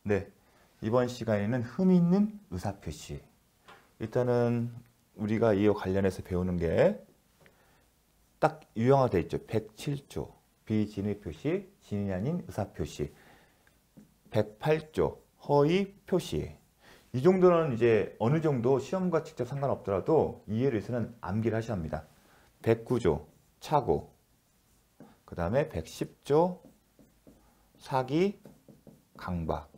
네, 이번 시간에는 흠 있는 의사표시. 일단은 우리가 이와 관련해서 배우는 게 딱 유형화되어 있죠. 107조 비진의 표시, 진이 아닌 의사표시. 108조 허위 표시. 이 정도는 이제 어느 정도 시험과 직접 상관없더라도 이해를 위해서는 암기를 하셔야 합니다. 109조 착오, 그 다음에 110조 사기, 강박.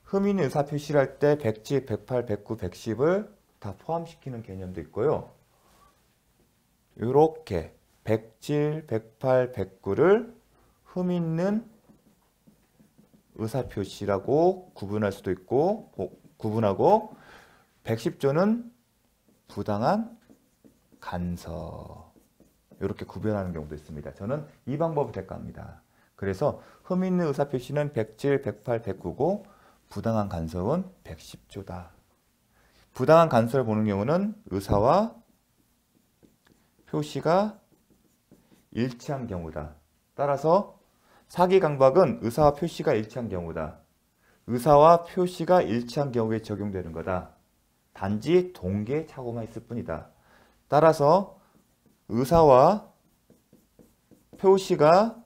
흠 있는 의사표시를 할 때 107, 108, 109, 110을 다 포함시키는 개념도 있고요. 이렇게 107, 108, 109를 흠 있는 의사표시라고 구분할 수도 있고 구분하고 110조는 부당한 간섭 이렇게 구별하는 경우도 있습니다. 저는 이 방법을 택합니다. 그래서 흠 있는 의사표시는 107, 108, 109고 부당한 간섭은 110조다. 부당한 간섭을 보는 경우는 의사와 표시가 일치한 경우다. 따라서 사기 강박은 의사와 표시가 일치한 경우다. 의사와 표시가 일치한 경우에 적용되는 거다. 단지 동기의 착오만 있을 뿐이다. 따라서 의사와 표시가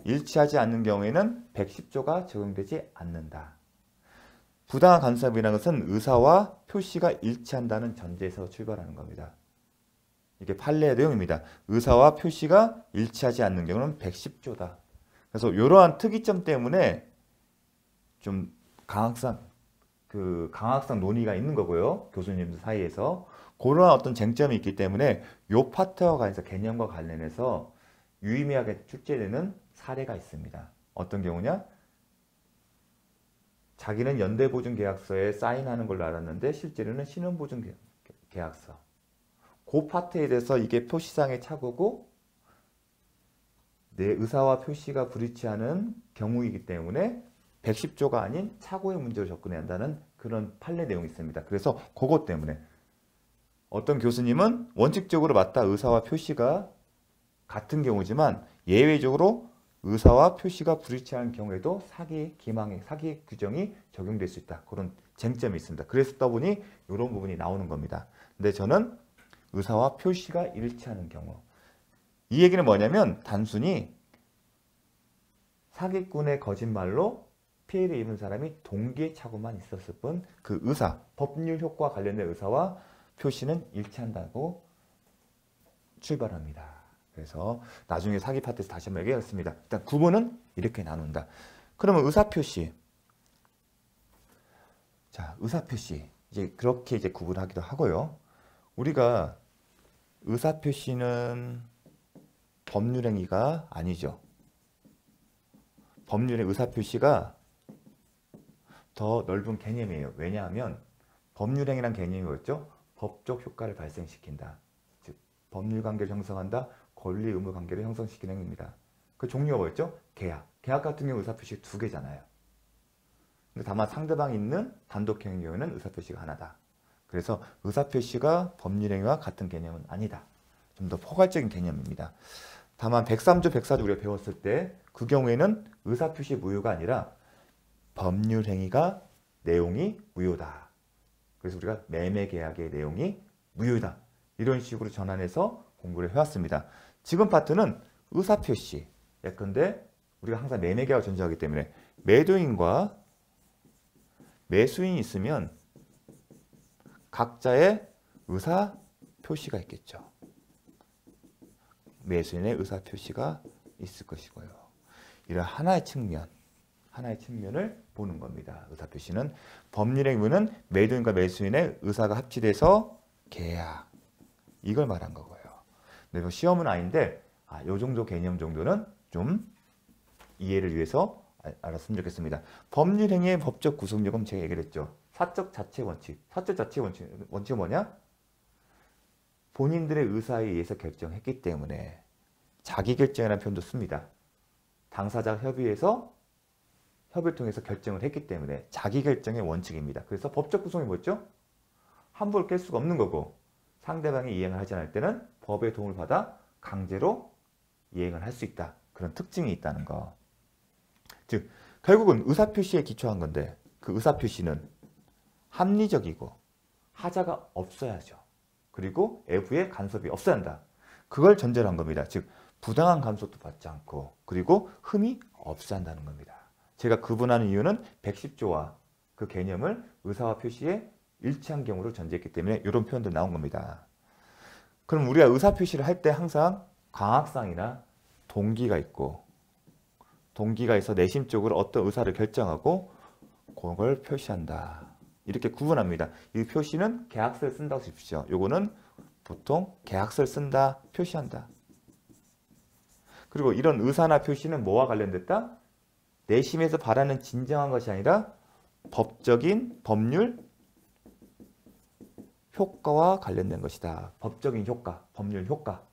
일치하지 않는 경우에는 110조가 적용되지 않는다. 부당한 간섭이라는 것은 의사와 표시가 일치한다는 전제에서 출발하는 겁니다. 이게 판례의 내용입니다. 의사와 표시가 일치하지 않는 경우는 110조다. 그래서 이러한 특이점 때문에 좀 강학상 논의가 있는 거고요. 교수님들 사이에서. 그러한 어떤 쟁점이 있기 때문에 이 파트와 관련해서 개념과 관련해서 유의미하게 출제되는 사례가 있습니다. 어떤 경우냐? 자기는 연대보증계약서에 사인하는 걸로 알았는데 실제로는 신용보증계약서. 그 파트에 대해서 이게 표시상의 착오고 내 의사와 표시가 불일치하는 경우이기 때문에 110조가 아닌 착오의 문제로 접근해야 한다는 그런 판례 내용이 있습니다. 그래서 그것 때문에 어떤 교수님은 원칙적으로 맞다 의사와 표시가 같은 경우지만 예외적으로 의사와 표시가 불일치하는 경우에도 사기 규정이 적용될 수 있다. 그런 쟁점이 있습니다. 그래서 보니 이런 부분이 나오는 겁니다. 근데 저는 의사와 표시가 일치하는 경우. 이 얘기는 뭐냐면 단순히 사기꾼의 거짓말로 피해를 입은 사람이 동기의 착오만 있었을 뿐 그 의사, 법률 효과와 관련된 의사와 표시는 일치한다고 출발합니다. 그래서 나중에 사기 파트에서 다시 한번 얘기하겠습니다. 일단 구분은 이렇게 나눈다. 그러면 의사표시. 자, 의사표시. 이제 그렇게 이제 구분하기도 하고요. 우리가 의사표시는 법률행위가 아니죠. 법률의 의사표시가 더 넓은 개념이에요. 왜냐하면 법률행위란 개념이 뭐였죠? 법적 효과를 발생시킨다. 즉 법률관계를 형성한다. 권리 의무 관계를 형성시키는 행위입니다. 그 종류가 뭐였죠? 계약. 계약 같은 경우 의사표시 두 개잖아요. 근데 다만 상대방이 있는 단독행위의 경우에는 의사표시가 하나다. 그래서 의사표시가 법률행위와 같은 개념은 아니다. 좀 더 포괄적인 개념입니다. 다만 103조, 104조 우리가 배웠을 때 그 경우에는 의사표시 무효가 아니라 법률행위가 내용이 무효다. 그래서 우리가 매매계약의 내용이 무효다. 이런 식으로 전환해서 공부를 해왔습니다. 지금 파트는 의사표시. 예컨대 우리가 항상 매매계약을 존재하기 때문에 매도인과 매수인이 있으면 각자의 의사표시가 있겠죠. 매수인의 의사표시가 있을 것이고요. 이런 하나의 측면을 보는 겁니다. 의사표시는 법률행위는 매도인과 매수인의 의사가 합치돼서 계약. 이걸 말한 거고요. 근데 시험은 아닌데 이 정도 개념 정도는 좀 이해를 위해서 알았으면 좋겠습니다. 법률행위의 법적 구속력은 제가 얘기를 했죠. 사적 자체 원칙. 사적 자체 원칙은 뭐냐? 본인들의 의사에 의해서 결정했기 때문에 자기결정이라는 표현도 씁니다. 당사자 협의해서 협의를 통해서 결정을 했기 때문에 자기결정의 원칙입니다. 그래서 법적 구속이 뭐였죠? 함부로 깰 수가 없는 거고 상대방이 이행을 하지 않을 때는 법의 도움을 받아 강제로 이행을 할 수 있다. 그런 특징이 있다는 거. 즉 결국은 의사표시에 기초한 건데 그 의사표시는 합리적이고 하자가 없어야죠. 그리고 외부에 간섭이 없어야 한다. 그걸 전제로 한 겁니다. 즉 부당한 간섭도 받지 않고 그리고 흠이 없어야 한다는 겁니다. 제가 구분하는 이유는 110조와 그 개념을 의사와 표시에 일치한 경우를 전제했기 때문에 이런 표현들 나온 겁니다. 그럼 우리가 의사표시를 할 때 항상 강학상이나 동기가 있고 동기가 있어 내심적으로 어떤 의사를 결정하고 그걸 표시한다. 이렇게 구분합니다. 이 표시는 계약서를 쓴다고 칩시오. 요거는 보통 계약서를 쓴다, 표시한다. 그리고 이런 의사나 표시는 뭐와 관련됐다? 내심에서 바라는 진정한 것이 아니라 법적인 법률 효과와 관련된 것이다. 법적인 효과, 법률 효과.